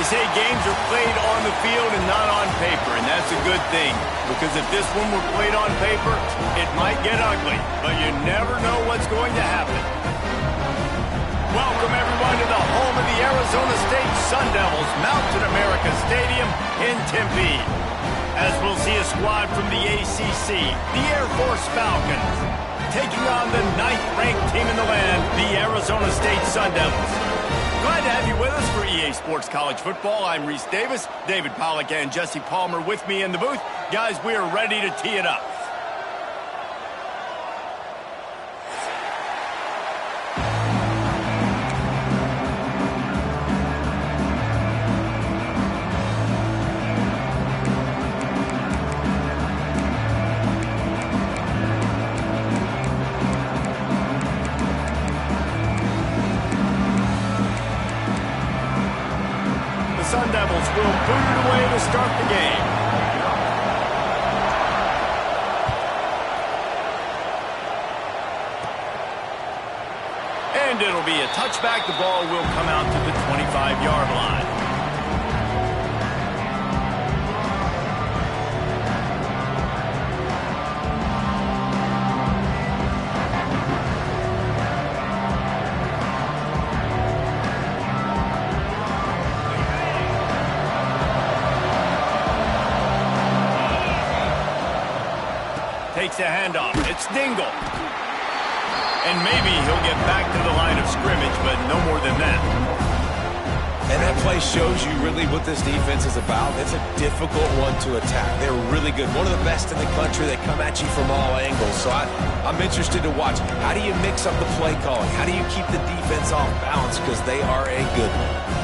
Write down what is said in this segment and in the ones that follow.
say games are played on the field and not on paper, and that's a good thing. Because if this one were played on paper, it might get ugly, but you never know what's going to happen. Welcome, everyone, to the home of the Arizona State Sun Devils, Mountain America Stadium in Tempe. As we'll see a squad from the ACC, the Air Force Falcons, taking on the 9th-ranked team in the land, the Arizona State Sun Devils. Glad to have you with us for EA Sports College Football. I'm Reese Davis, David Pollack and Jesse Palmer with me in the booth. Guys, we are ready to tee it up. Sun Devils will boot it away to start the game. And it'll be a touchback. The ball will come out to the 25-yard line. Takes a handoff. It's Dingle. And maybe he'll get back to the line of scrimmage, but no more than that. And that play shows you really what this defense is about. It's a difficult one to attack. They're really good. One of the best in the country. They come at you from all angles. So I'm interested to watch. How do you mix up the play calling? How do you keep the defense off balance? Because they are a good one.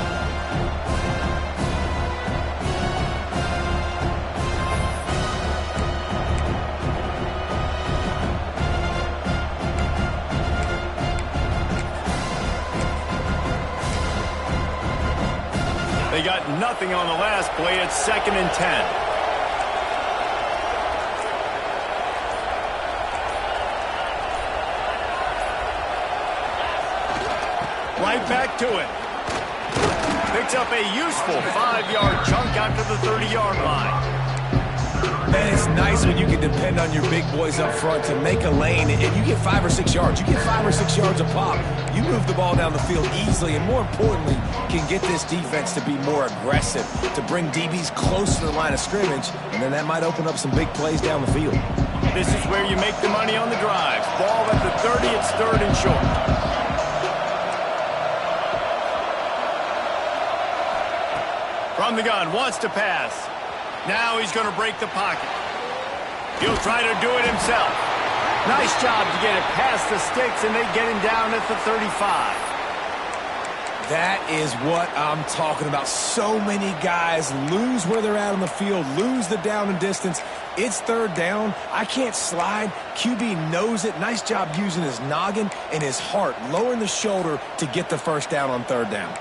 They got nothing on the last play. It's 2nd and 10. Right back to it. Picks up a useful 5-yard chunk after the 30-yard line. Man, it's nice when you can depend on your big boys up front to make a lane, and you get 5 or 6 yards. You get 5 or 6 yards a pop. You move the ball down the field easily, and more importantly, can get this defense to be more aggressive, to bring DBs close to the line of scrimmage, and then that might open up some big plays down the field. This is where you make the money on the drives. Ball at the 30, it's 3rd and short. From the gun, wants to pass. Now he's going to break the pocket. He'll try to do it himself. Nice job to get it past the sticks, and they get him down at the 35. That is what I'm talking about. So many guys lose where they're at on the field, lose the down and distance. It's 3rd down. I can't slide. QB knows it. Nice job using his noggin and his heart, lowering the shoulder to get the 1st down on 3rd down.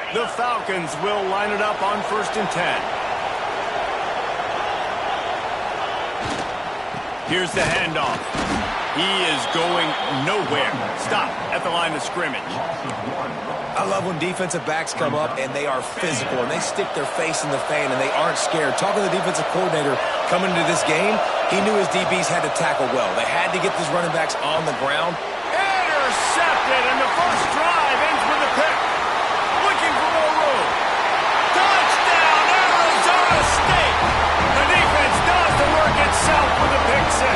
The Falcons will line it up on 1st and 10. Here's the handoff. He is going nowhere. Stop at the line of scrimmage. I love when defensive backs come up and they are physical and they stick their face in the fan and they aren't scared. Talking to the defensive coordinator coming into this game, he knew his DBs had to tackle well. They had to get these running backs on the ground. Intercepted, and the first drive ends with a pick. Looking for more room. Touchdown, Arizona State. The defense does the work itself with a pick 6.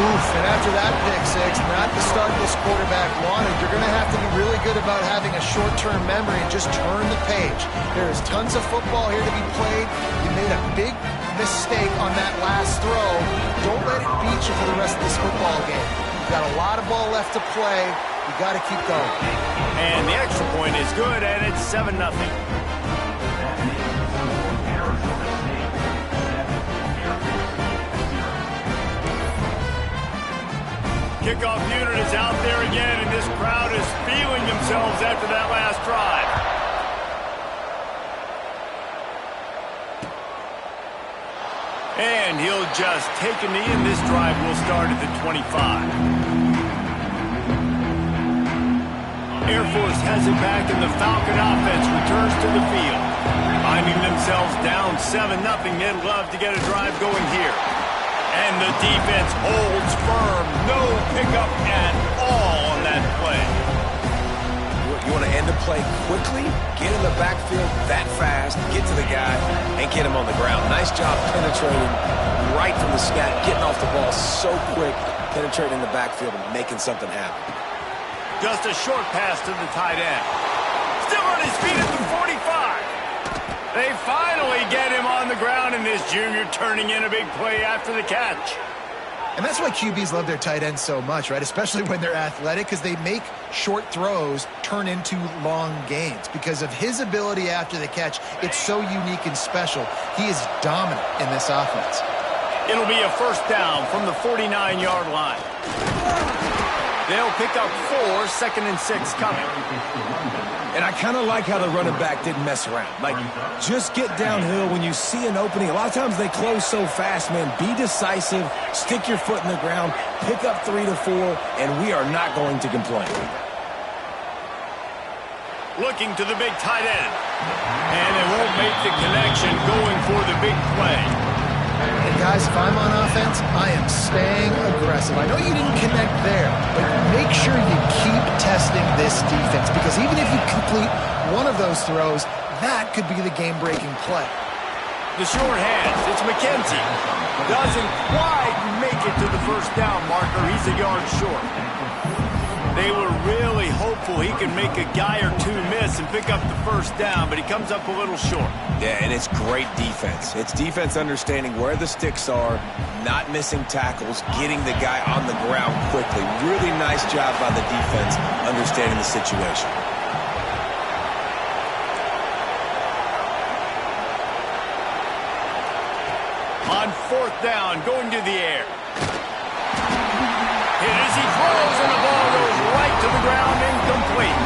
Oof, and after that pick 6, not the start this quarterback wanted. You're going to have to be really good about having a short-term memory and just turn the page. There is tons of football here to be played. You made a big mistake on that last throw. Don't let it beat you for the rest of this football game. You've got a lot of ball left to play. You got to keep going. And the extra point is good, and it's 7-0. Kickoff unit is out there again, and this crowd is feeling themselves after that last drive. And he'll just take a knee, and this drive will start at the 25. Air Force has it back, and the Falcon offense returns to the field. Finding themselves down 7-0, they'd love to get a drive going here. And the defense holds firm. No pickup at all on that play. You want to end the play quickly, get in the backfield that fast, get to the guy, and get him on the ground. Nice job penetrating right from the snap, getting off the ball so quick, penetrating the backfield and making something happen. Just a short pass to the tight end. Still on his feet at the 45. They finally get him on the ground, and this junior turning in a big play after the catch. And that's why QBs love their tight ends so much, right? Especially when they're athletic, because they make short throws turn into long gains. Because of his ability after the catch, it's so unique and special. He is dominant in this offense. It'll be a first down from the 49-yard line. They'll pick up 4, 2nd and 6 coming. And I kind of like how the running back didn't mess around. Like, just get downhill when you see an opening. A lot of times they close so fast, man. Be decisive, stick your foot in the ground, pick up 3 to 4, and we are not going to complain. Looking to the big tight end. And they won't make the connection, going for the big play. And guys, if I'm on offense, I am staying aggressive. I know you didn't connect there, but make sure you keep testing this defense, because even if you complete one of those throws, that could be the game-breaking play. The short hands, it's McKenzie. Doesn't quite make it to the first down marker. He's a yard short. They were really hopeful he could make a guy or two miss and pick up the first down, but he comes up a little short. Yeah, and it's great defense. It's defense understanding where the sticks are, not missing tackles, getting the guy on the ground quickly. Really nice job by the defense understanding the situation. On 4th down, going to the air. Hit as he throws, and the ball goes right to the ground, incomplete.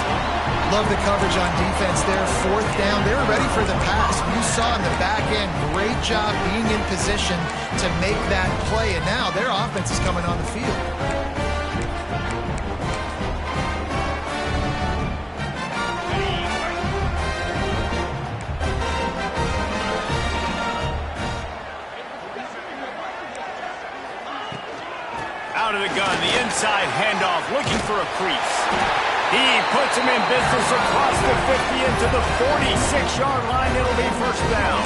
Love the coverage on defense there. 4th down, they were ready for the pass. You saw in the back end, great job being in position to make that play, and now their offense is coming on the field. Out of the gun, the inside handoff, looking for a crease. He puts him in business across the 50 into the 46-yard line. It'll be first down.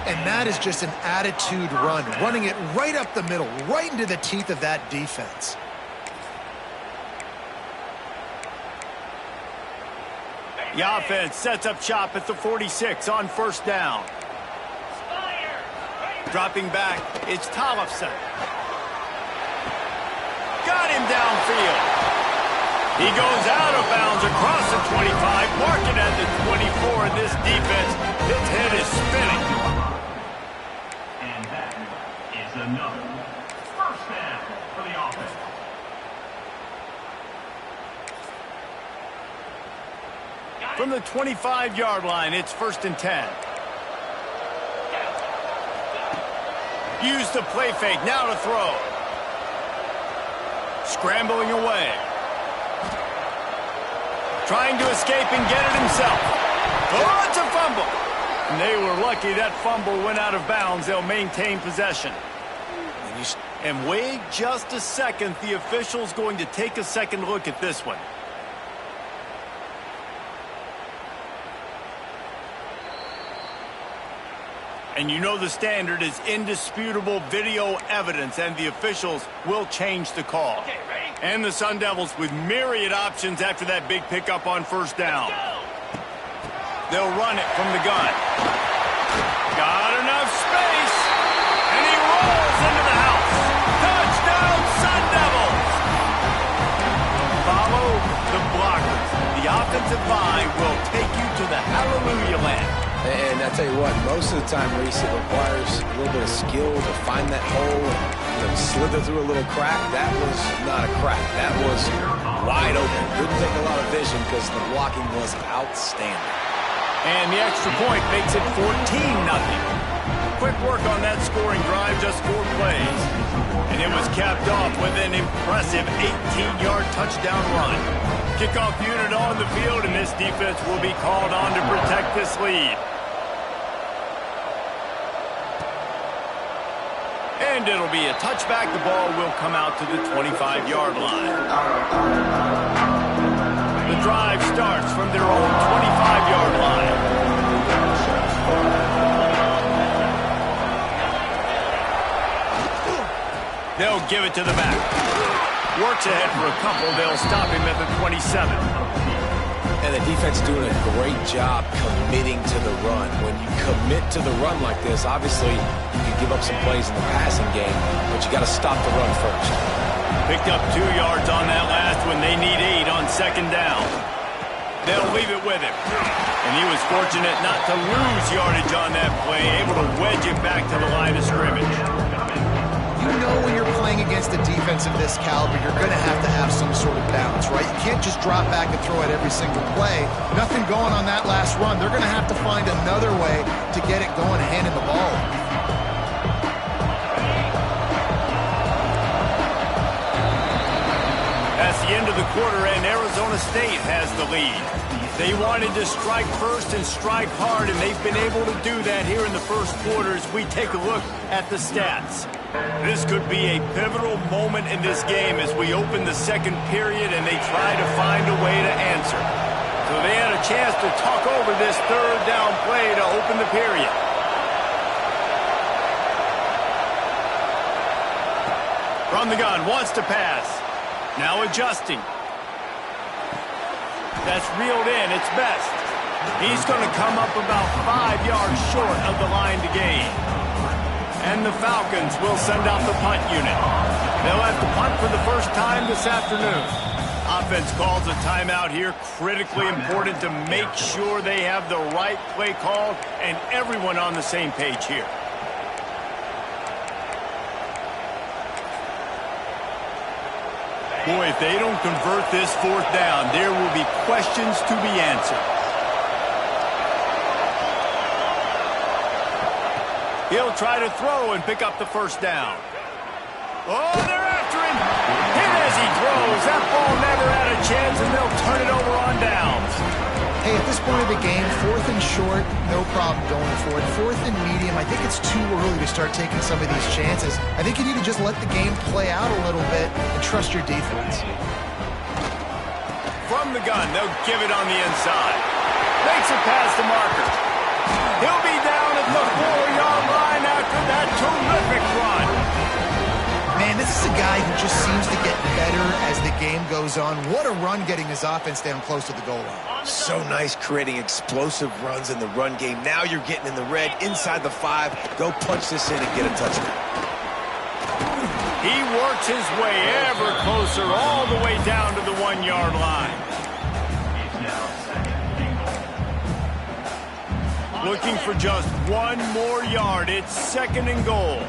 And that is just an attitude run, running it right up the middle, right into the teeth of that defense. The offense sets up shop at the 46 on first down. Dropping back, it's Tollefson. Got him downfield. He goes out of bounds across the 25, marking at the 24, and this defense, its head is spinning. And that is another first down for the offense. From the 25-yard line, it's 1st and 10. Use the play fake, now to throw. Scrambling away. Trying to escape and get it himself. Oh, it's a fumble. And they were lucky that fumble went out of bounds. They'll maintain possession. And wait just a second. The official's going to take a second look at this one. And you know the standard is indisputable video evidence, and the officials will change the call. Okay, ready? And the Sun Devils with myriad options after that big pickup on first down. They'll run it from the gun. Got enough space, and he rolls into the house. Touchdown, Sun Devils! Follow the blockers. The offensive line will take you to the hallelujah land. And I tell you what, most of the time, Reese, it requires a little bit of skill to find that hole and slither through a little crack. That was not a crack. That was wide open. Didn't take a lot of vision because the blocking was outstanding. And the extra point makes it 14-0. Quick work on that scoring drive, just 4 plays. And it was capped off with an impressive 18-yard touchdown run. Kickoff unit on the field, and this defense will be called on to protect this lead. And it'll be a touchback. The ball will come out to the 25-yard line. The drive starts from their own 25-yard line. They'll give it to the back. Works ahead for a couple. They'll stop him at the 27. And the defense doing a great job committing to the run. When you commit to the run like this, obviously you can give up some plays in the passing game, but you got to stop the run first. Picked up 2 yards on that last one. They need 8 on second down. They'll leave it with him. And he was fortunate not to lose yardage on that play, able to wedge it back to the line of scrimmage. You know when you're playing against a defense of this caliber, you're going to have some sort of balance, right? You can't just drop back and throw it every single play. Nothing going on that last run. They're going to have to find another way to get it going, handing the ball. That's the end of the quarter, and Arizona State has the lead. They wanted to strike first and strike hard, and they've been able to do that here in the first quarter as we take a look at the stats. This could be a pivotal moment in this game as we open the second period and they try to find a way to answer. So they had a chance to talk over this third down play to open the period. From the gun, wants to pass. Now adjusting. That's reeled in, it's best. He's going to come up about 5 yards short of the line to gain. And the Falcons will send out the punt unit. They'll have to punt for the first time this afternoon. Offense calls a timeout here, critically important to make sure they have the right play called and everyone on the same page here. Boy, if they don't convert this fourth down, there will be questions to be answered. He'll try to throw and pick up the first down. Oh, they're after him. Hit as he throws. That ball never had a chance, and they'll turn it over on downs. Hey, at this point of the game, 4th and short, no problem going for it. 4th and medium, I think it's too early to start taking some of these chances. I think you need to just let the game play out a little bit and trust your defense. From the gun, they'll give it on the inside. Makes it past the marker. He'll be down at the 4-yard line after that terrific run. Man, this is a guy who just seems to get better as the game goes on. What a run getting his offense down close to the goal line. So nice creating explosive runs in the run game. Now you're getting in the red, inside the 5. Go punch this in and get a touchdown. He works his way ever closer all the way down to the 1-yard line. Looking for just 1 more yard. It's 2nd and goal.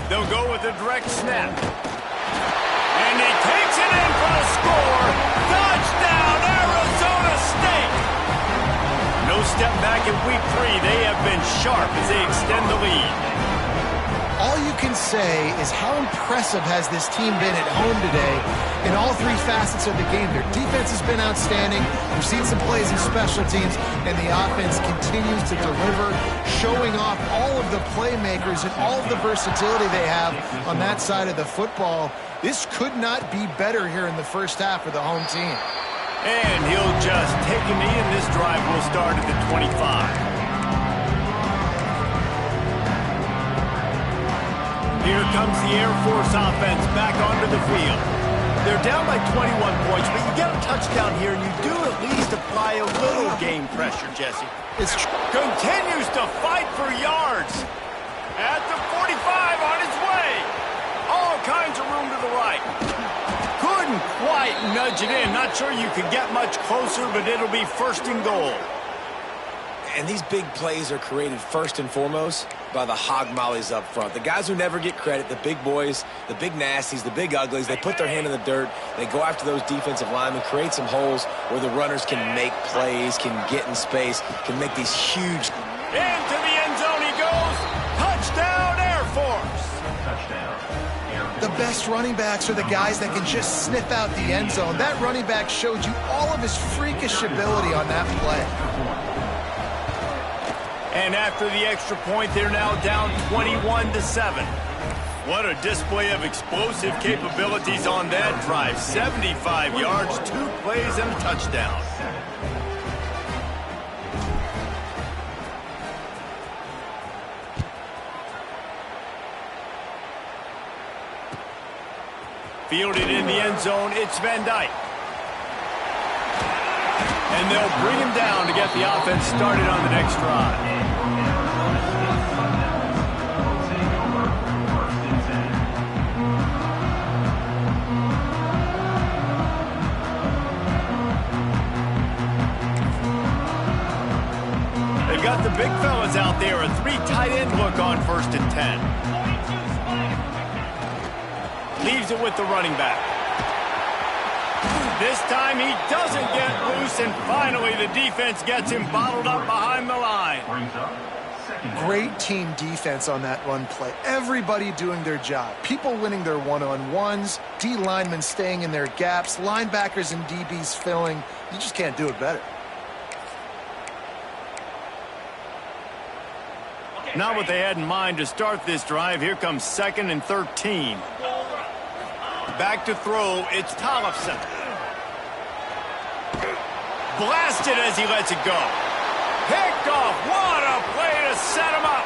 They'll go with a direct snap. And he takes it in for the score. Touchdown, Arizona State. No step back in week 3. They have been sharp as they extend the lead. All you can say is how impressive has this team been at home today in all 3 facets of the game. Their defense has been outstanding. We've seen some plays in special teams, and the offense continues to deliver, showing off all of the playmakers and all of the versatility they have on that side of the football. This could not be better here in the first half for the home team. And he'll just take a knee, and this drive will start at the 25. Here comes the Air Force offense back onto the field. They're down by 21 points, but you get a touchdown here, and you do at least apply a little game pressure, Jesse. Continues to fight for yards. At the 45 on his way. All kinds of room to the right. Couldn't quite nudge it in. Not sure you could get much closer, but it'll be 1st and goal. And these big plays are created first and foremost by the hog mollies up front. The guys who never get credit, the big boys, the big nasties, the big uglies, they put their hand in the dirt, they go after those defensive linemen, create some holes where the runners can make plays, can get in space, can make these huge... Into the end zone he goes. Touchdown, Air Force. The best running backs are the guys that can just sniff out the end zone. That running back showed you all of his freakish ability on that play. And after the extra point, they're now down 21-7. What a display of explosive capabilities on that drive. 75 yards, 2 plays, and a touchdown. Fielded in the end zone, it's Van Dyke. And they'll bring him down to get the offense started on the next drive. They've got the big fellas out there, a 3 tight end look on 1st and 10. Leaves it with the running back. This time he doesn't get loose, and finally the defense gets him bottled up behind the line. Great team defense on that run play. Everybody doing their job. People winning their one-on-ones, D linemen staying in their gaps, linebackers and DBs filling. You just can't do it better. Not what they had in mind to start this drive. Here comes 2nd and 13. Back to throw, it's Tollefson. Blasted as he lets it go. Picked off, what a play to set him up.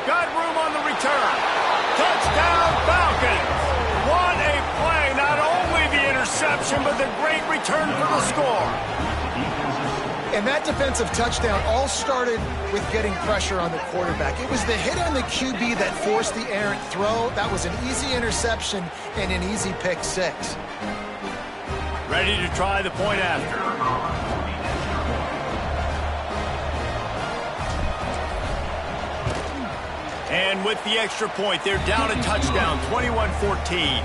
Got room on the return. Touchdown Falcons. What a play, not only the interception, but the great return for the score. And that defensive touchdown all started with getting pressure on the quarterback. It was the hit on the QB that forced the errant throw. That was an easy interception and an easy pick 6. Ready to try the point after. And with the extra point, they're down a touchdown, 21-14.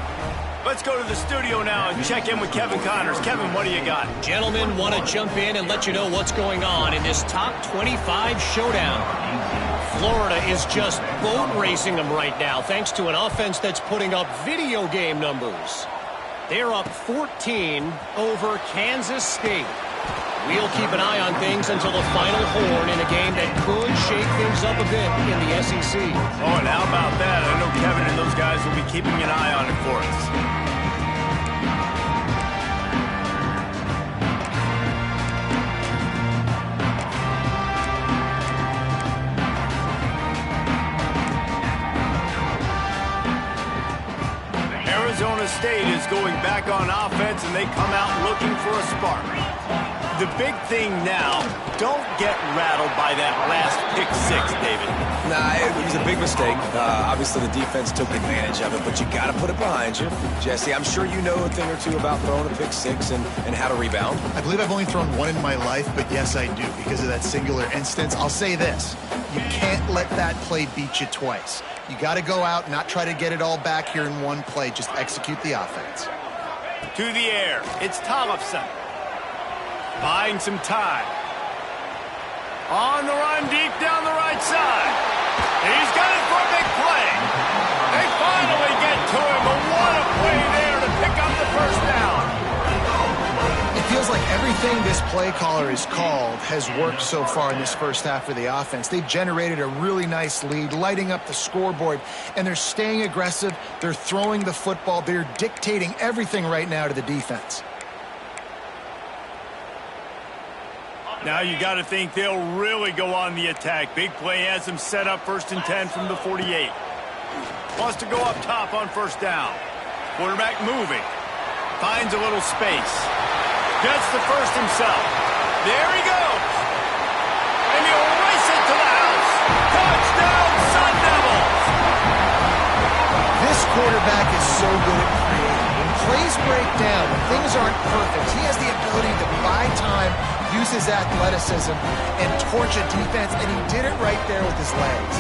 Let's go to the studio now and check in with Kevin Connors. Kevin, what do you got? Gentlemen, want to jump in and let you know what's going on in this top 25 showdown. Florida is just boat racing them right now, thanks to an offense that's putting up video game numbers. They're up 14 over Kansas State. We'll keep an eye on things until the final horn in a game that could shake things up a bit in the SEC. Oh, and how about that? I know Kevin and those guys will be keeping an eye on it for us. Arizona State is going back on offense, and they come out looking for a spark. The big thing now, don't get rattled by that last pick 6, David. Nah, it was a big mistake. Obviously, the defense took advantage of it, but you got to put it behind you. Jesse, I'm sure you know a thing or two about throwing a pick 6 and how to rebound. I believe I've only thrown one in my life, but yes, I do, because of that singular instance. I'll say this. You can't let that play beat you twice. You got to go out, not try to get it all back here in one play. Just execute the offense. To the air, it's Tollefson. Buying some time. On the run, deep down the right side. He's got it for a big play. They finally get to him, but what a play there to pick up the first down. It feels like everything this play caller has called has worked so far in this first half of the offense. They've generated a really nice lead, lighting up the scoreboard, and they're staying aggressive. They're throwing the football. They're dictating everything right now to the defense. Now you got to think they'll really go on the attack. Big play has them set up 1st and 10 from the 48. Wants to go up top on 1st down. Quarterback moving. Finds a little space. Gets the first himself. There he goes. And he'll race it to the house. Touchdown, Sun Devils. This quarterback is so good at creating. When plays break down, when things aren't perfect, he has the ability to buy time, use his athleticism, and torch a defense, and he did it right there with his legs.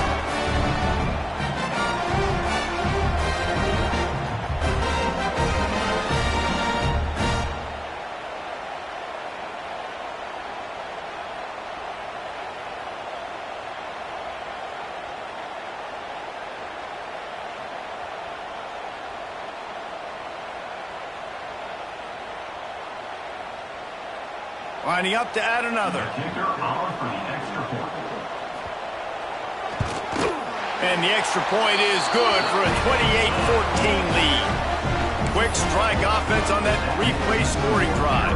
Lining up to add another. Kicker on for the extra point. And the extra point is good for a 28-14 lead. Quick strike offense on that replay scoring drive.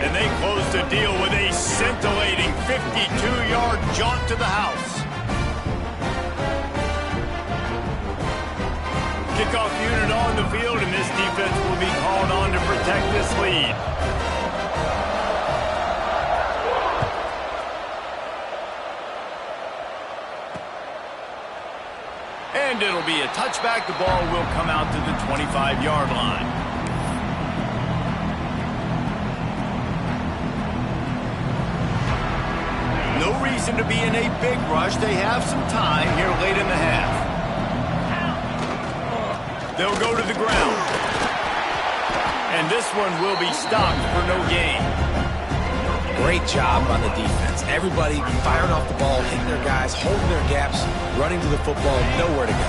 And they close the deal with a scintillating 52-yard jaunt to the house. Kickoff unit on the field, and this defense will be called on to protect this lead. And it'll be a touchback. The ball will come out to the 25-yard line. No reason to be in a big rush. They have some time here late in the half. They'll go to the ground. And this one will be stopped for no gain. Great job on the defense. Everybody firing off the ball, hitting their guys, holding their gaps, running to the football, nowhere to go.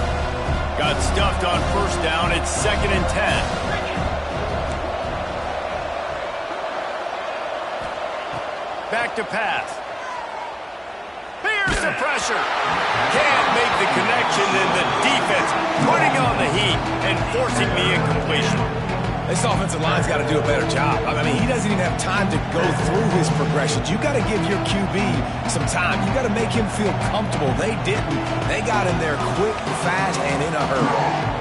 Got stuffed on first down. It's 2nd and 10. Back to pass. Here's the pressure. Can't make the connection, and the defense putting on the heat and forcing the incompletion. This offensive line's got to do a better job. I mean, he doesn't even have time to go through his progressions. You got to give your QB some time. You got to make him feel comfortable. They didn't. They got in there quick, fast, and in a hurry.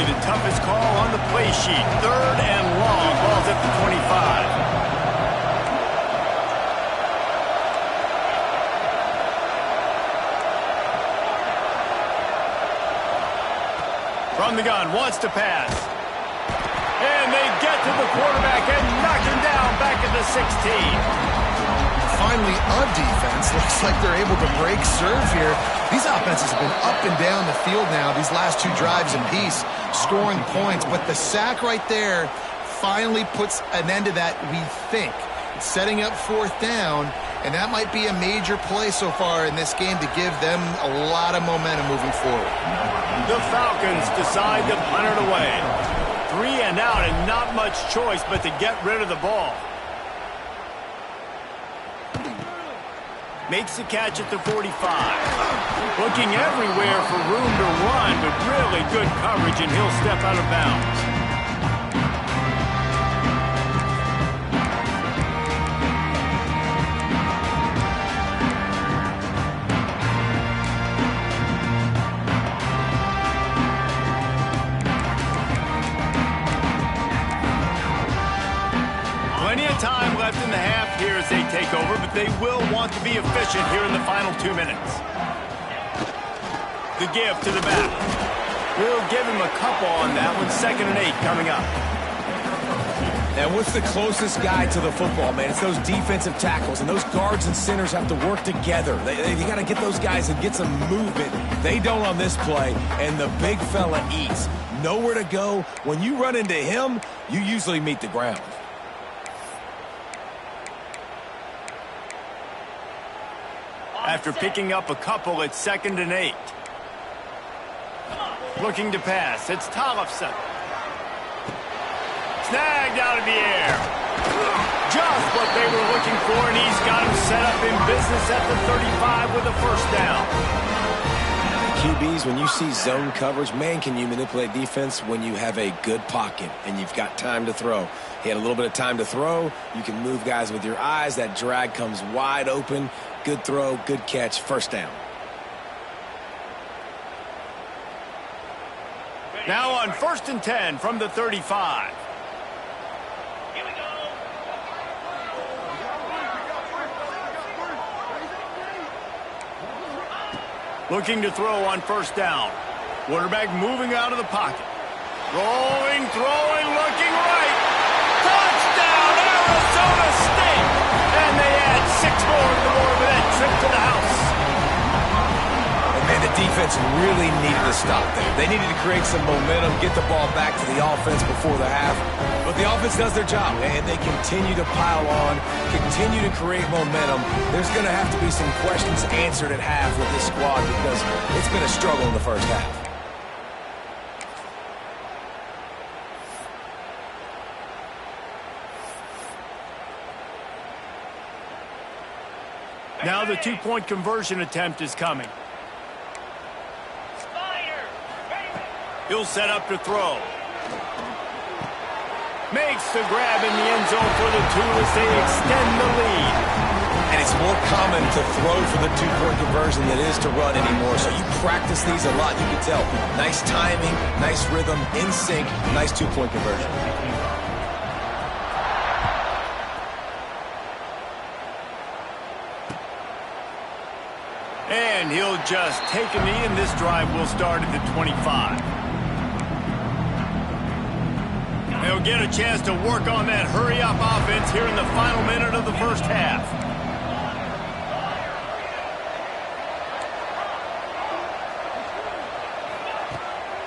The toughest call on the play sheet. 3rd and long. Ball's at the 25. From the gun, wants to pass. And they get to the quarterback and knock him down back at the 16. Finally, a defense. Looks like they're able to break serve here. These offenses have been up and down the field now, these last 2 drives apiece, scoring points. But the sack right there finally puts an end to that, we think. It's setting up 4th down, and that might be a major play so far in this game to give them a lot of momentum moving forward. The Falcons decide to punt it away. 3 and out, and not much choice but to get rid of the ball. Makes the catch at the 45. Looking everywhere for room to run, but really good coverage, and he'll step out of bounds. Plenty of time left in the half here as they take over, but they will want to be efficient here in the final 2 minutes. The give to the back. We'll give him a couple on that one. 2nd and 8 coming up. And what's the closest guy to the football, man? It's those defensive tackles, and those guards and centers have to work together. You got to get those guys and get some movement. They don't on this play, and the big fella eats. Nowhere to go. When you run into him, you usually meet the ground. After picking up a couple, it's 2nd and 8. Looking to pass. It's Tollefson. Snagged out of the air. Just what they were looking for, and he's got him set up in business at the 35 with a 1st down. QBs, when you see zone coverage, man, can you manipulate defense when you have a good pocket and you've got time to throw. He had a little bit of time to throw. You can move guys with your eyes. That drag comes wide open. Good throw, good catch, 1st down. Now on 1st and 10 from the 35. Here we go. Looking to throw on 1st down. Quarterback moving out of the pocket. Rolling, throwing, looking right. Touchdown, Arizona State! And they add 6 more to the board with that trip to the house. And man, the defense really needed to stop there. They needed to create some momentum, get the ball back to the offense before the half. But the offense does their job, and they continue to pile on, continue to create momentum. There's going to have to be some questions answered at half with this squad because it's been a struggle in the 1st half. Now the two-point conversion attempt is coming. He'll set up to throw. Makes the grab in the end zone for the two as they extend the lead. And it's more common to throw for the two-point conversion than it is to run anymore. So you practice these a lot. You can tell. Nice timing, nice rhythm, in sync, nice two-point conversion. And he'll just take a knee, and this drive will start at the 25. They'll get a chance to work on that hurry-up offense here in the final minute of the first half.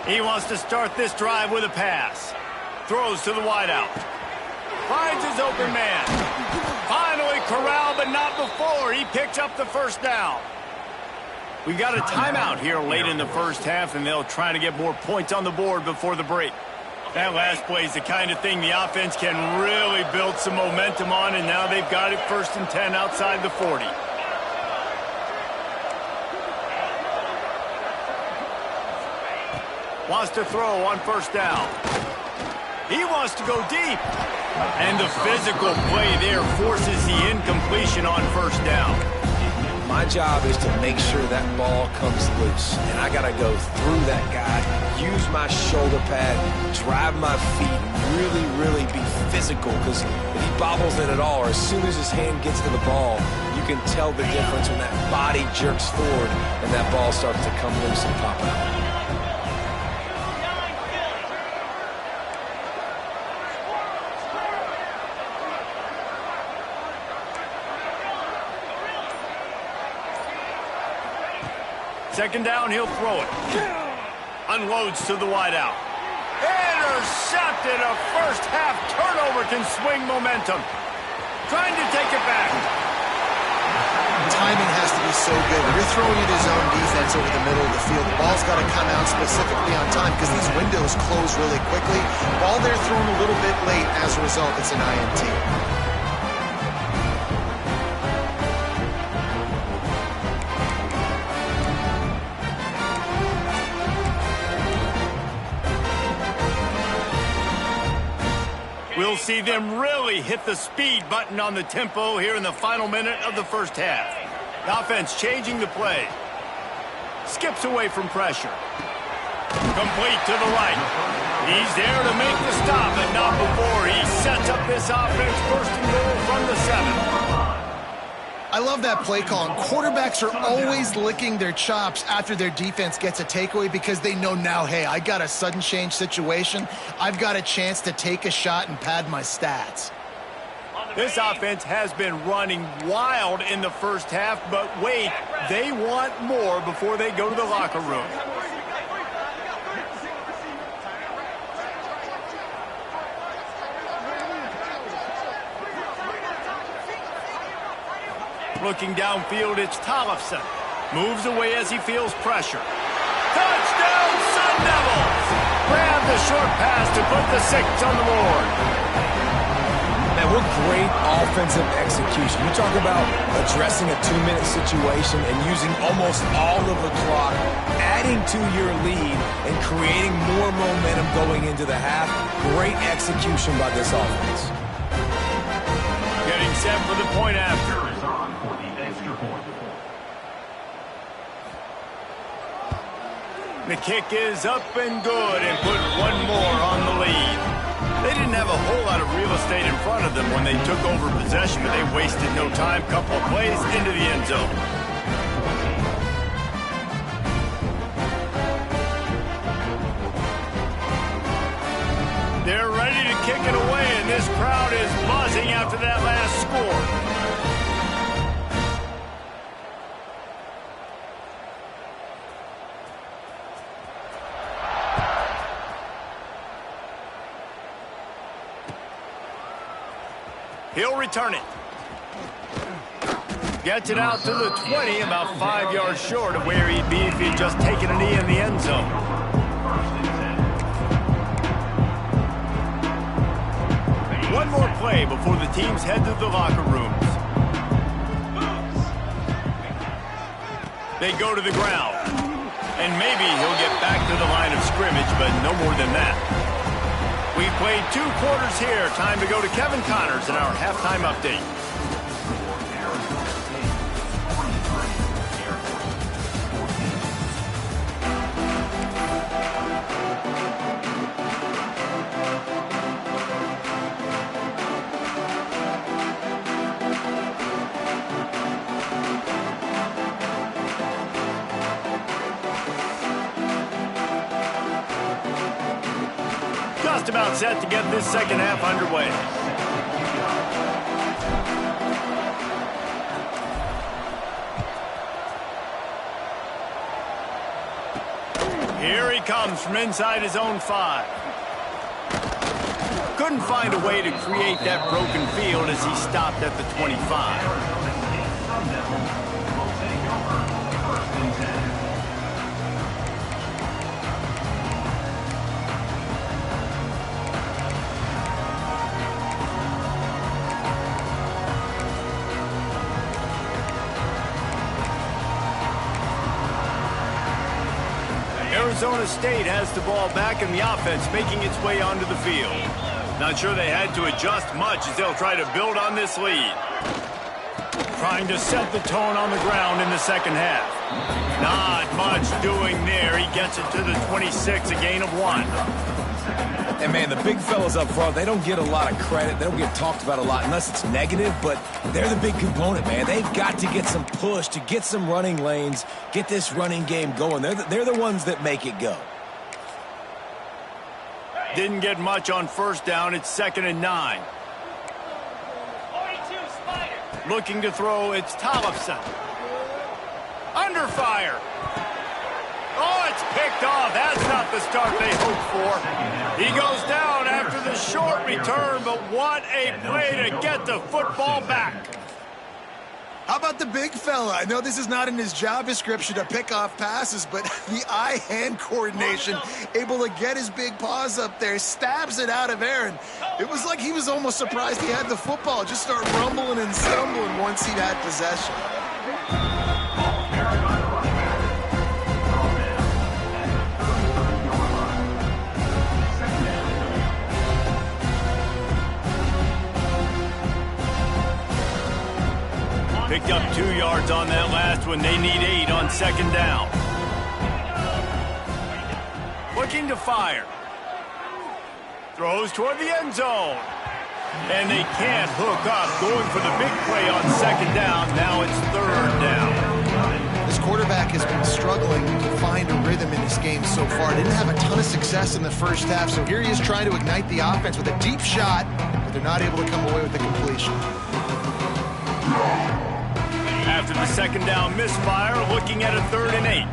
He wants to start this drive with a pass. Throws to the wideout. Finds his open man. Finally corralled, but not before. He picks up the first down. We got a timeout here late in the first half, and they'll try to get more points on the board before the break. That last play is the kind of thing the offense can really build some momentum on, and now they've got it 1st and 10 outside the 40. Wants to throw on first down. He wants to go deep. And the physical play there forces the incompletion on first down. My job is to make sure that ball comes loose. And I got to go through that guy, use my shoulder pad, drive my feet, really be physical. Because if he bobbles it at all, or as soon as his hand gets to the ball, you can tell the difference when that body jerks forward and that ball starts to come loose and pop out. Second down, he'll throw it. Unloads to the wideout. Intercepted. A first half turnover can swing momentum. Trying to take it back. Timing has to be so good. When you're throwing into zone defense over the middle of the field, the ball's got to come out specifically on time because these windows close really quickly. Ball they're thrown a little bit late. As a result, it's an INT. We'll see them really hit the speed button on the tempo here in the final minute of the first half. The offense changing the play. Skips away from pressure. Complete to the right. He's there to make the stop, and not before. He sets up this offense 1st and goal from the 7. I love that play call. And quarterbacks are always licking their chops after their defense gets a takeaway because they know now, hey, I got a sudden change situation. I've got a chance to take a shot and pad my stats. This offense has been running wild in the first half, but wait, they want more before they go to the locker room. Looking downfield, it's Tollefson. Moves away as he feels pressure. Touchdown, Sun Devils! Grab the short pass to put the 6 on the board. Man, what great offensive execution. You talk about addressing a 2-minute situation and using almost all of the clock, adding to your lead, and creating more momentum going into the half. Great execution by this offense. Getting set for the point after. The kick is up and good and put one more on the lead. They didn't have a whole lot of real estate in front of them when they took over possession, but they wasted no time. Couple of plays into the end zone. They're ready to kick it away, and this crowd is buzzing after that last score. He'll return it. Gets it out to the 20, about 5 yards short of where he'd be if he'd just taken a knee in the end zone. One more play before the teams head to the locker rooms. They go to the ground. And maybe he'll get back to the line of scrimmage, but no more than that. We've played 2 quarters here. Time to go to Kevin Connors in our halftime update. Just about set to get this second half underway. Here he comes from inside his own 5. Couldn't find a way to create that broken field as he stopped at the 25. Arizona State has the ball back in the offense, making its way onto the field. Not sure they had to adjust much as they'll try to build on this lead. Trying to set the tone on the ground in the second half. Not much doing there. He gets it to the 26, a gain of 1. And, man, the big fellas up front, they don't get a lot of credit. They don't get talked about a lot unless it's negative, but they're the big component, man. They've got to get some push, to get some running lanes, get this running game going. They're the ones that make it go. Didn't get much on first down. It's 2nd and 9. 42 Spider. Looking to throw, it's Tollefson. Under fire. Oh, it's picked off. That's not the start they hoped for. He goes down after the short return, but what a play to get the football back. How about the big fella? I know this is not in his job description to pick off passes, but the eye-hand coordination, able to get his big paws up there, stabs it out of Aaron. It was like he was almost surprised he had the football. Just start rumbling and stumbling once he'd had possession. Picked up 2 yards on that last one. They need 8 on 2nd down. Looking to fire. Throws toward the end zone. And they can't hook up. Going for the big play on 2nd down. Now it's 3rd down. This quarterback has been struggling to find a rhythm in this game so far. Didn't have a ton of success in the first half, so here he is trying to ignite the offense with a deep shot, but they're not able to come away with the completion. After the 2nd down misfire, looking at a 3rd and 8.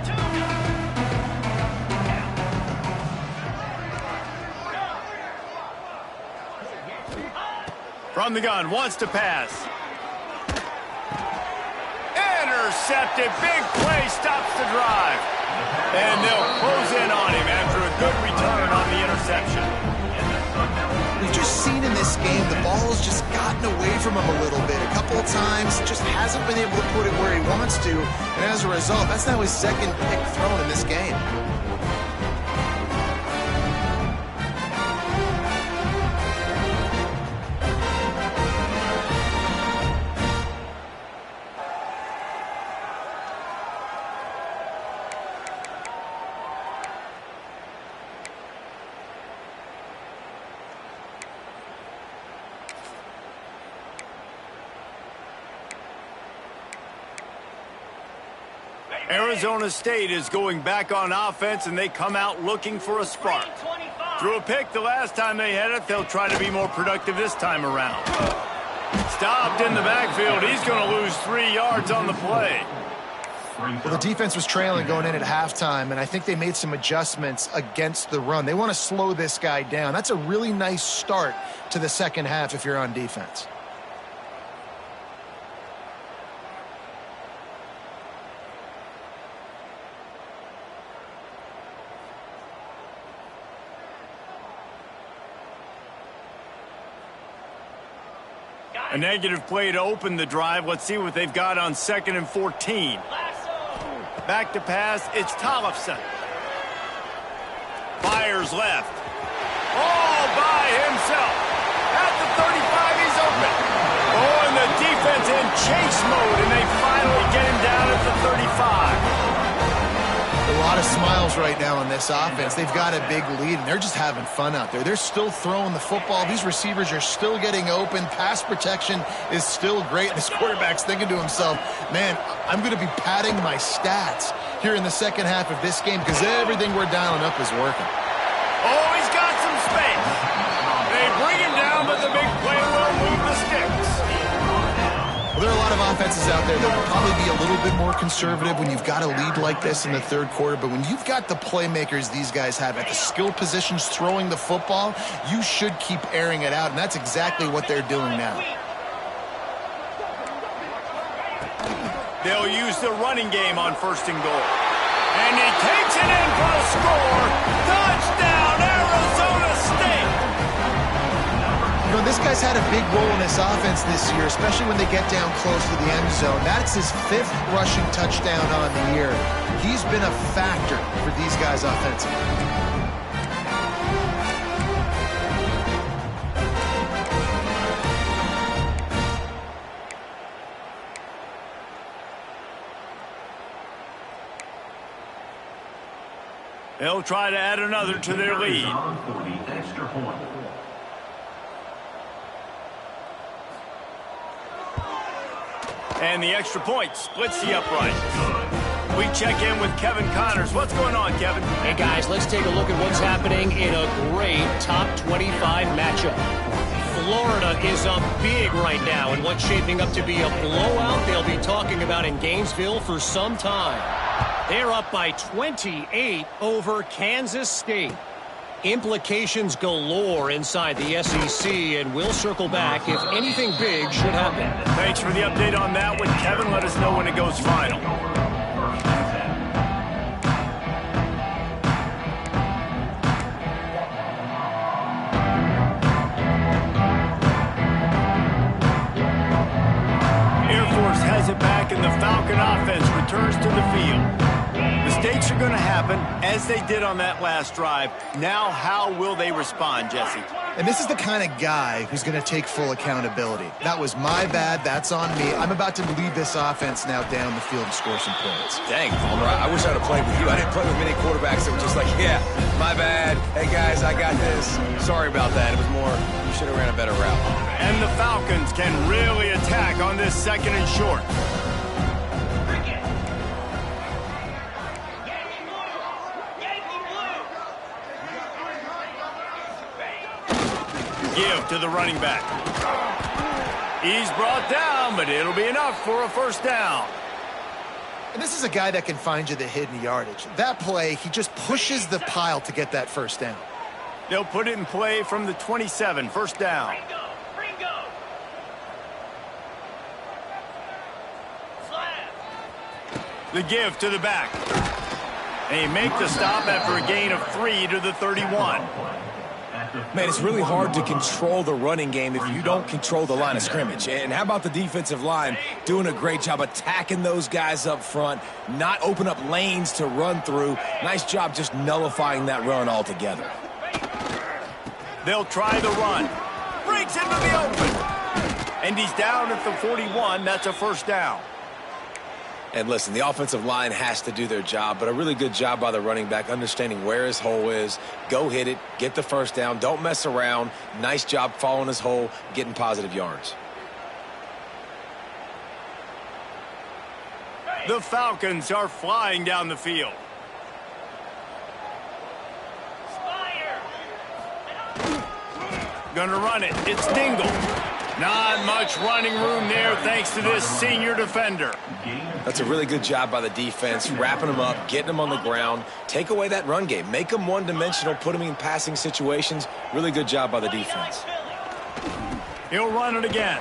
From the gun, wants to pass. Intercepted, big play, stops the drive. And they'll close in on him after a good return on the interception. We've just seen in this game the ball's just gotten away from him a little bit. A couple of times, just hasn't been able to put it where he wants to. And as a result, that's now his 2nd pick thrown in this game. Arizona State is going back on offense, and they come out looking for a spark. Threw a pick the last time they had it. They'll try to be more productive this time around. Stopped in the backfield. He's going to lose 3 yards on the play. Well, the defense was trailing going in at halftime, and I think they made some adjustments against the run. They want to slow this guy down. That's a really nice start to the second half if you're on defense. A negative play to open the drive. Let's see what they've got on 2nd and 14. Back to pass, it's Tollefson. Fires left. All by himself. At the 35, he's open. Oh, and the defense in chase mode, and they finally get him down at the 35. A lot of smiles right now on this offense. They've got a big lead, and they're just having fun out there. They're still throwing the football. These receivers are still getting open. Pass protection is still great. This quarterback's thinking to himself, man, I'm going to be padding my stats here in the second half of this game because everything we're dialing up is working. Oh, he's got some space. They bring him down, but the big play will move the sticks. Well, there are a lot of offenses out there that will probably be a little bit more conservative when you've got a lead like this in the third quarter, but when you've got the playmakers these guys have at the skill positions throwing the football, you should keep airing it out, and that's exactly what they're doing now. They'll use the running game on first and goal. And he takes it in for a score. Touchdown, Arizona State! You know, this guy's had a big role in this offense this year, especially when they get down close to the end zone. That's his 5th rushing touchdown on the year. He's been a factor for these guys offensively. They'll try to add another to their lead. For the extra point. And the extra point splits the upright. We check in with Kevin Connors. What's going on, Kevin? Hey, guys, let's take a look at what's happening in a great top 25 matchup. Florida is up big right now in what's shaping up to be a blowout they'll be talking about in Gainesville for some time. They're up by 28 over Kansas State. Implications galore inside the SEC, and we'll circle back if anything big should happen. Thanks for the update on that one, Kevin. Let us know when it goes final. Air Force has it back, and the Falcon offense returns to the field. Mistakes are going to happen, as they did on that last drive. Now, how will they respond, Jesse? And this is the kind of guy who's going to take full accountability. That was my bad. That's on me. I'm about to lead this offense now down the field and score some points. Dang, Palmer, I wish I'd have played with you. I didn't play with many quarterbacks that were just like, yeah, my bad. Hey, guys, I got this. Sorry about that. It was more, you should have ran a better route. And the Falcons can really attack on this second and short. Give to the running back. He's brought down, but it'll be enough for a first down. And this is a guy that can find you the hidden yardage. That play, he just pushes the pile to get that first down. They'll put it in play from the 27, first down. The give to the back. They make the stop after a gain of 3 to the 31. Man, it's really hard to control the running game if you don't control the line of scrimmage. And how about the defensive line doing a great job attacking those guys up front, not open up lanes to run through. Nice job just nullifying that run altogether. They'll try the run. Breaks into the open. And he's down at the 41. That's a first down. And listen, the offensive line has to do their job, but a really good job by the running back understanding where his hole is. Go hit it, get the first down, don't mess around. Nice job following his hole, getting positive yards. The Falcons are flying down the field. Gonna run it. It's Dingle. Not much running room there thanks to this senior defender. That's a really good job by the defense, wrapping them up, getting them on the ground. Take away that run game. Make them one-dimensional, put them in passing situations. Really good job by the defense. He'll run it again.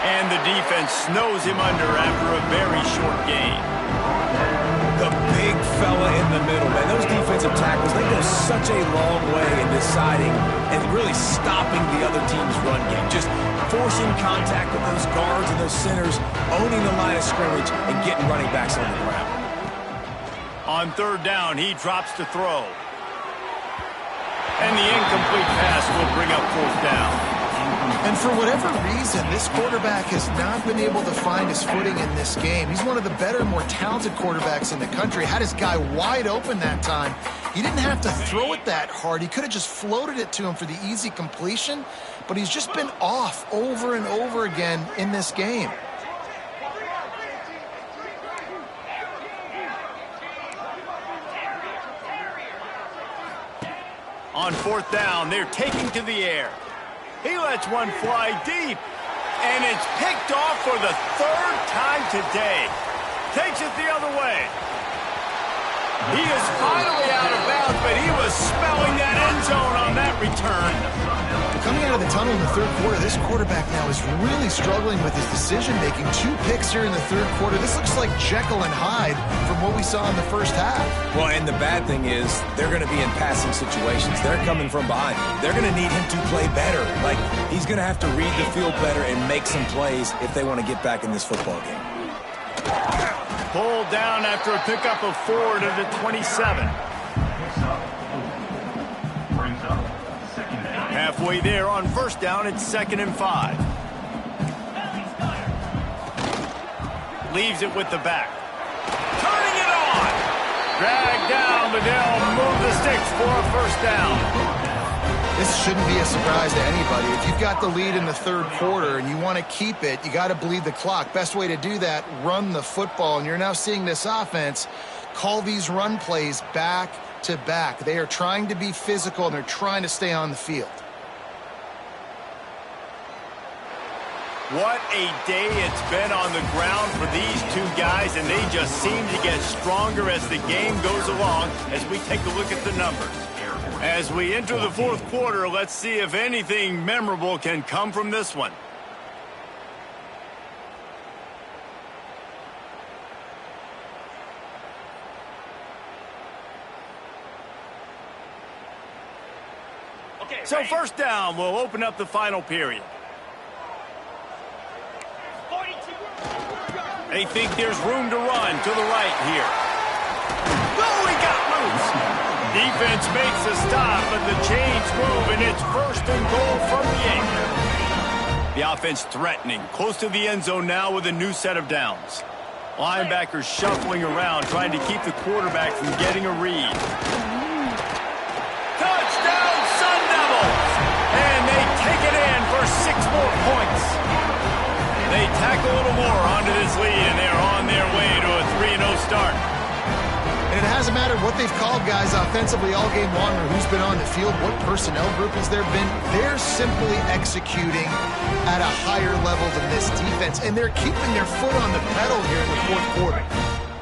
And the defense snows him under after a very short gain. The big fella in the middle, man. Those defensive tackles, they go such a long way in deciding and really stopping the other team's run game. Just forcing contact with those guards and those centers, owning the line of scrimmage, and getting running backs on the ground. On third down, he drops to throw. And the incomplete pass will bring up fourth down. And for whatever reason, this quarterback has not been able to find his footing in this game. He's one of the better, more talented quarterbacks in the country. Had his guy wide open that time. He didn't have to throw it that hard. He could have just floated it to him for the easy completion, but he's just been off over and over again in this game. On fourth down, they're taking to the air. He lets one fly deep, and it's picked off for the third time today. Takes it the other way. He is finally out of bounds, but he was smelling that end zone on that return. Coming out of the tunnel in the third quarter, this quarterback now is really struggling with his decision-making. 2 picks here in the third quarter. This looks like Jekyll and Hyde from what we saw in the first half. Well, and the bad thing is they're going to be in passing situations. They're coming from behind. They're going to need him to play better. Like, he's going to have to read the field better and make some plays if they want to get back in this football game. Pulled down after a pickup of 4 to the 27. Halfway there on first down, it's 2nd and 5. Leaves it with the back. Turning it on! Dragged down, but they'll move the sticks for a first down. This shouldn't be a surprise to anybody. If you've got the lead in the third quarter and you want to keep it, you got to bleed the clock. Best way to do that, run the football. And you're now seeing this offense call these run plays back to back. They are trying to be physical, and they're trying to stay on the field. What a day it's been on the ground for these two guys, and they just seem to get stronger as the game goes along as we take a look at the numbers. As we enter the fourth quarter, let's see if anything memorable can come from this one. So first down, we'll open up the final period. They think there's room to run to the right here. Oh, he got loose. Defense makes a stop, but the chains move, and it's 1st and goal from the 8. The offense threatening, close to the end zone now with a new set of downs. Linebackers shuffling around, trying to keep the quarterback from getting a read. Touchdown, Sun Devils! And they take it in for 6 more points. They tack a little more onto this lead, and they're on their way to a 3-0 start. And it hasn't mattered what they've called guys offensively all game long or who's been on the field, what personnel groupings there have been. They're simply executing at a higher level than this defense, and they're keeping their foot on the pedal here in the fourth quarter.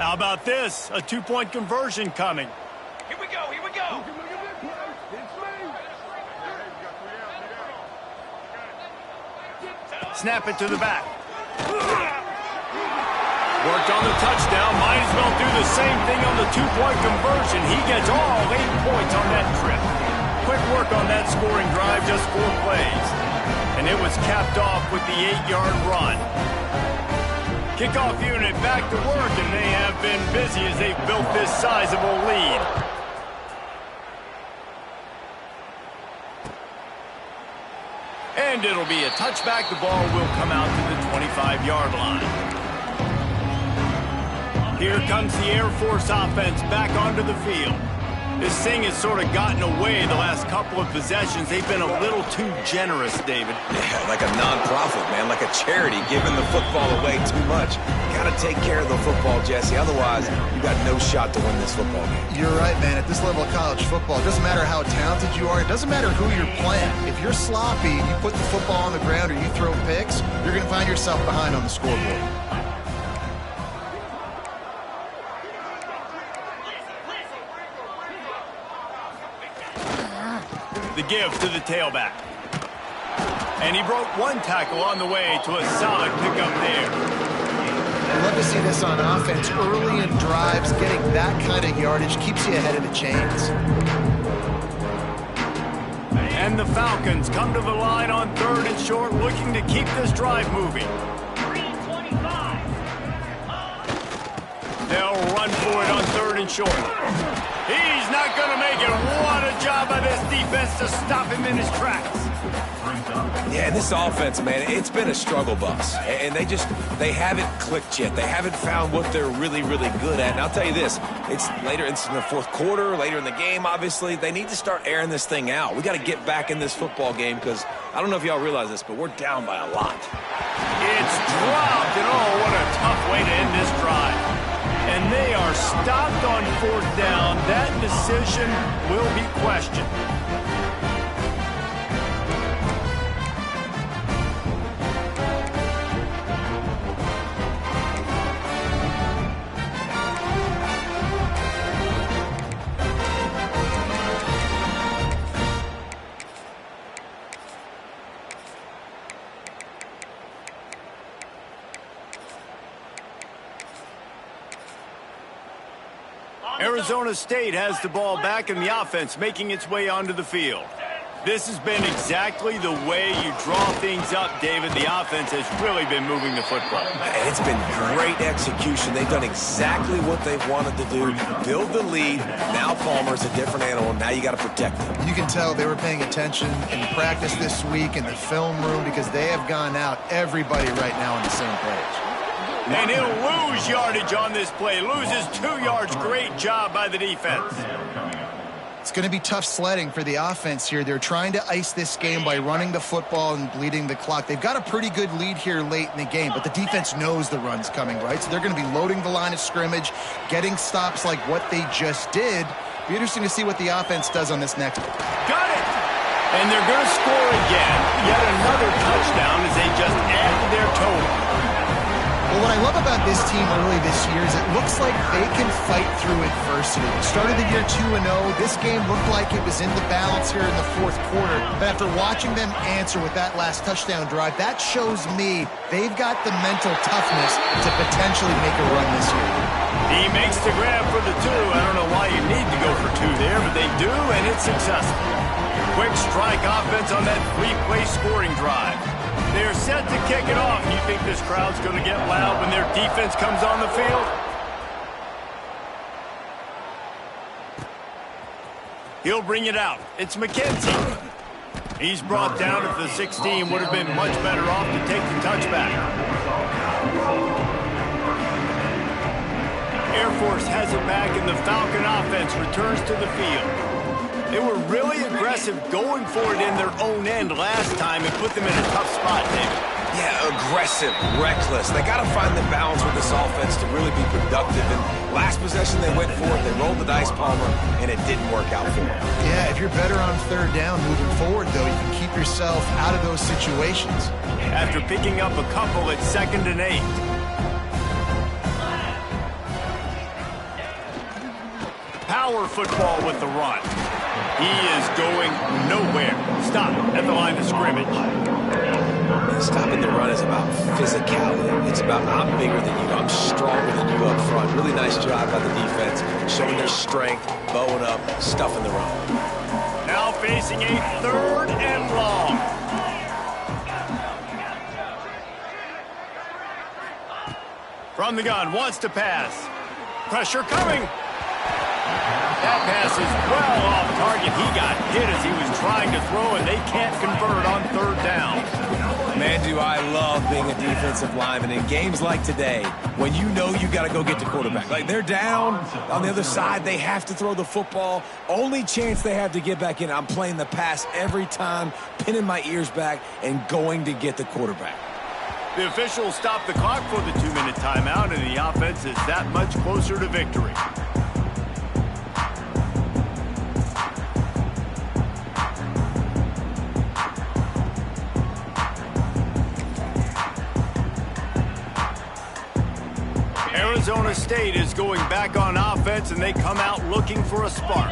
How about this? A 2-point conversion coming. Here we go, here we go. Snap it to the back. Worked on the touchdown. Might as well do the same thing on the 2-point conversion. He gets all 8 points on that trip. Quick work on that scoring drive, just 4 plays. And it was capped off with the 8-yard run. Kickoff unit back to work, and they have been busy as they've built this sizable lead. And it'll be a touchback. The ball will come out to the 25-yard line. Here comes the Air Force offense back onto the field. This thing has sort of gotten away the last couple of possessions. They've been a little too generous, David. Yeah, like a non-profit, man, like a charity, giving the football away too much. Got to take care of the football, Jesse. Otherwise, you got no shot to win this football game. You're right, man. At this level of college football, it doesn't matter how talented you are. It doesn't matter who you're playing. If you're sloppy and you put the football on the ground or you throw picks, you're going to find yourself behind on the scoreboard. The give to the tailback. And he broke 1 tackle on the way to a solid pickup there. I love to see this on offense. Early in drives, getting that kind of yardage keeps you ahead of the chains. And the Falcons come to the line on 3rd and short, looking to keep this drive moving. They'll run for it on 3rd and short. He's not going to make it. What a job by this defense to stop him in his tracks. Yeah, this offense, man, it's been a struggle bus. And they haven't clicked yet. They haven't found what they're really, really good at. And I'll tell you this, it's later in the 4th quarter, later in the game, obviously. They need to start airing this thing out. We got to get back in this football game because I don't know if y'all realize this, but we're down by a lot. It's dropped, and oh, what a tough way to end this drive. And they are stopped on 4th down. That decision will be questioned. Arizona State has the ball back in the offense, making its way onto the field. This has been exactly the way you draw things up, David. The offense has really been moving the football. And it's been great execution. They've done exactly what they've wanted to do. Build the lead. Now Palmer's a different animal. Now you got to protect him. You can tell they were paying attention in practice this week in the film room because they have gone out, everybody right now on the same page. And he'll lose yardage on this play. Loses 2 yards. Great job by the defense. It's going to be tough sledding for the offense here. They're trying to ice this game by running the football and bleeding the clock. They've got a pretty good lead here late in the game, but the defense knows the run's coming, right? So they're going to be loading the line of scrimmage, getting stops like what they just did. Be interesting to see what the offense does on this next one. Got it! And they're going to score again. Yet another touchdown as they just add to their total. Well, what I love about this team early this year is it looks like they can fight through adversity. Started the year 2-0. This game looked like it was in the balance here in the 4th quarter. But after watching them answer with that last touchdown drive, that shows me they've got the mental toughness to potentially make a run this year. He makes the grab for the 2. I don't know why you need to go for 2 there, but they do, and it's successful. Quick strike offense on that 3-play scoring drive. They're set to kick it off. You think this crowd's going to get loud when their defense comes on the field? He'll bring it out. It's McKenzie. He's brought down at the 16. Would have been much better off to take the touchback. Air Force has it back, and the Falcon offense returns to the field. They were really aggressive going for it in their own end last time and put them in a tough spot, David. Yeah, aggressive, reckless. They got to find the balance with this offense to really be productive. And last possession, they went for it. They rolled the dice, Palmer, and it didn't work out for them. Yeah, if you're better on 3rd down moving forward, though, you can keep yourself out of those situations. After picking up a couple at 2nd and 8. Power football with the run. He is going nowhere. Stop at the line of scrimmage. Stopping the run is about physicality. It's about I'm bigger than you. I'm stronger than you up front. Really nice job by the defense, showing their strength, bowing up, stuffing the run. Now facing a 3rd and long. From the gun, wants to pass. Pressure coming. That pass is well off target. He got hit as he was trying to throw, and they can't convert on 3rd down. Man, do I love being a defensive lineman in games like today when you know you got to go get the quarterback. Like, they're down on the other side. They have to throw the football. Only chance they have to get back in. I'm playing the pass every time, pinning my ears back, and going to get the quarterback. The officials stop the clock for the 2-minute timeout, and the offense is that much closer to victory. Arizona State is going back on offense, and they come out looking for a spark.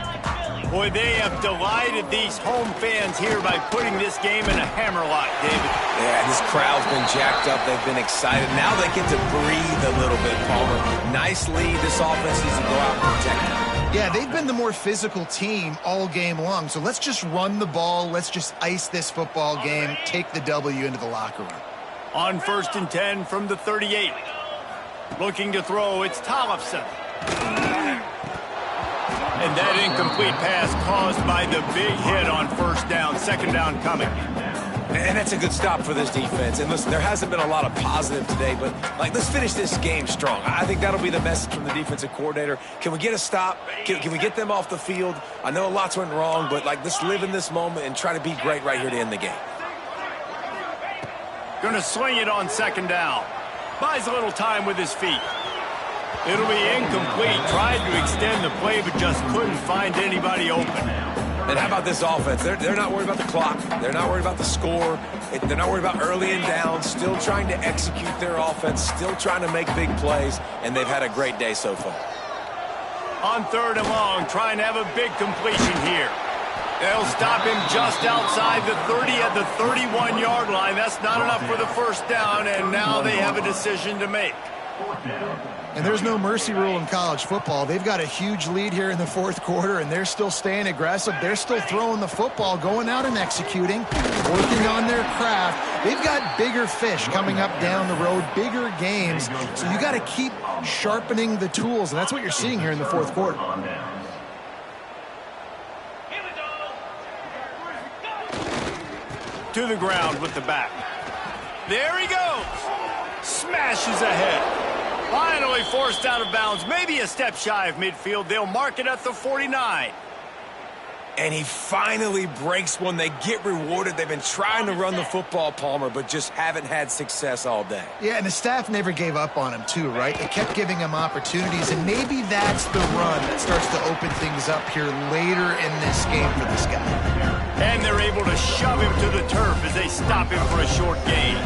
Boy, they have delighted these home fans here by putting this game in a hammerlock, David. Yeah, this crowd's been jacked up. They've been excited. Now they get to breathe a little bit, Palmer. Nice lead. This offense needs to go out and protect it. Yeah, they've been the more physical team all game long. So let's just run the ball. Let's just ice this football game, take the W into the locker room. On 1st and 10 from the 38. Looking to throw, it's Tollefson. And that incomplete pass caused by the big hit on first down. Second down coming. And that's a good stop for this defense. And listen, there hasn't been a lot of positive today, but let's finish this game strong. I think that'll be the message from the defensive coordinator. Can we get a stop? Can we get them off the field? I know lots went wrong, but let's live in this moment and try to be great right here to end the game. Going to swing it on second down. Buys a little time with his feet. It'll be incomplete. Tried to extend the play, but just couldn't find anybody open. And how about this offense? They're not worried about the clock. They're not worried about the score. They're not worried about early and down. Still trying to execute their offense. Still trying to make big plays. And they've had a great day so far. On third and long, trying to have a big completion here. They'll stop him just outside the 30 at the 31-yard line. That's not enough for the first down, and now they have a decision to make. And there's no mercy rule in college football. They've got a huge lead here in the fourth quarter, and they're still staying aggressive. They're still throwing the football, going out and executing, working on their craft. They've got bigger fish coming up down the road, bigger games. So you got to keep sharpening the tools, and that's what you're seeing here in the fourth quarter. To the ground with the back. There he goes. Smashes ahead. Finally forced out of bounds. Maybe a step shy of midfield. They'll mark it at the 49. And he finally breaks one. They get rewarded. They've been trying to run the football, Palmer, but just haven't had success all day. Yeah, and the staff never gave up on him, too, right? They kept giving him opportunities, and maybe that's the run that starts to open things up here later in this game for this guy. And they're able to shove him to the turf as they stop him for a short gain.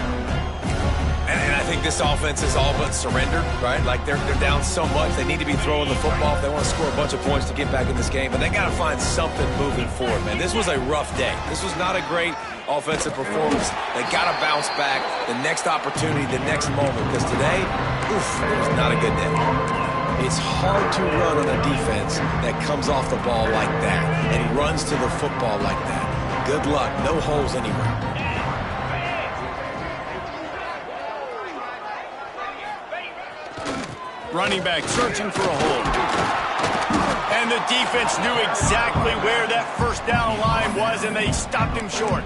And I think this offense is all but surrendered, right? They're down so much. They need to be throwing the football if they want to score a bunch of points to get back in this game. But they got to find something moving forward, man. This was a rough day. This was not a great offensive performance. They got to bounce back the next opportunity, the next moment. Because today, it was not a good day. It's hard to run on a defense that comes off the ball like that and runs to the football like that. Good luck. No holes anywhere. Running back searching for a hole. And the defense knew exactly where that first down line was, and they stopped him short.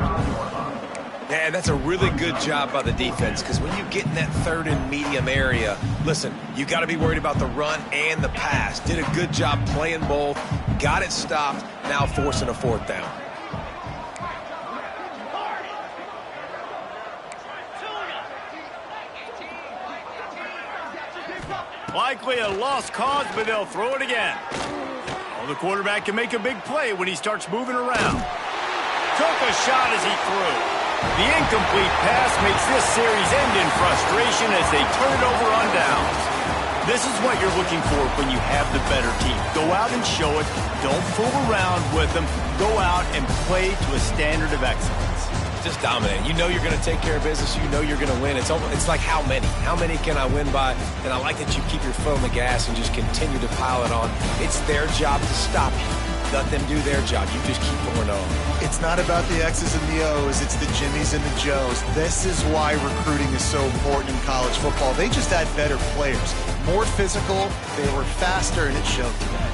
Yeah, that's a really good job by the defense, because when you get in that third and medium area, listen, you got to be worried about the run and the pass. Did a good job playing both, got it stopped, now forcing a fourth down. Likely a lost cause, but they'll throw it again. Oh, the quarterback can make a big play when he starts moving around. Took a shot as he threw. The incomplete pass makes this series end in frustration as they turn it over on downs. This is what you're looking for when you have the better team. Go out and show it. Don't fool around with them. Go out and play to a standard of excellence. Just dominate. You know you're going to take care of business. You know you're going to win. It's like how many? How many can I win by? And I like that you keep your foot on the gas and just continue to pile it on. It's their job to stop you. Let them do their job. You just keep going on. It's not about the X's and the O's. It's the Jimmies and the Joes. This is why recruiting is so important in college football. They just had better players. More physical. They were faster, and it showed today.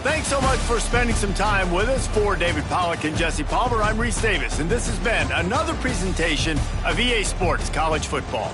Thanks so much for spending some time with us. For David Pollack and Jesse Palmer, I'm Reese Davis, and this has been another presentation of EA Sports College Football.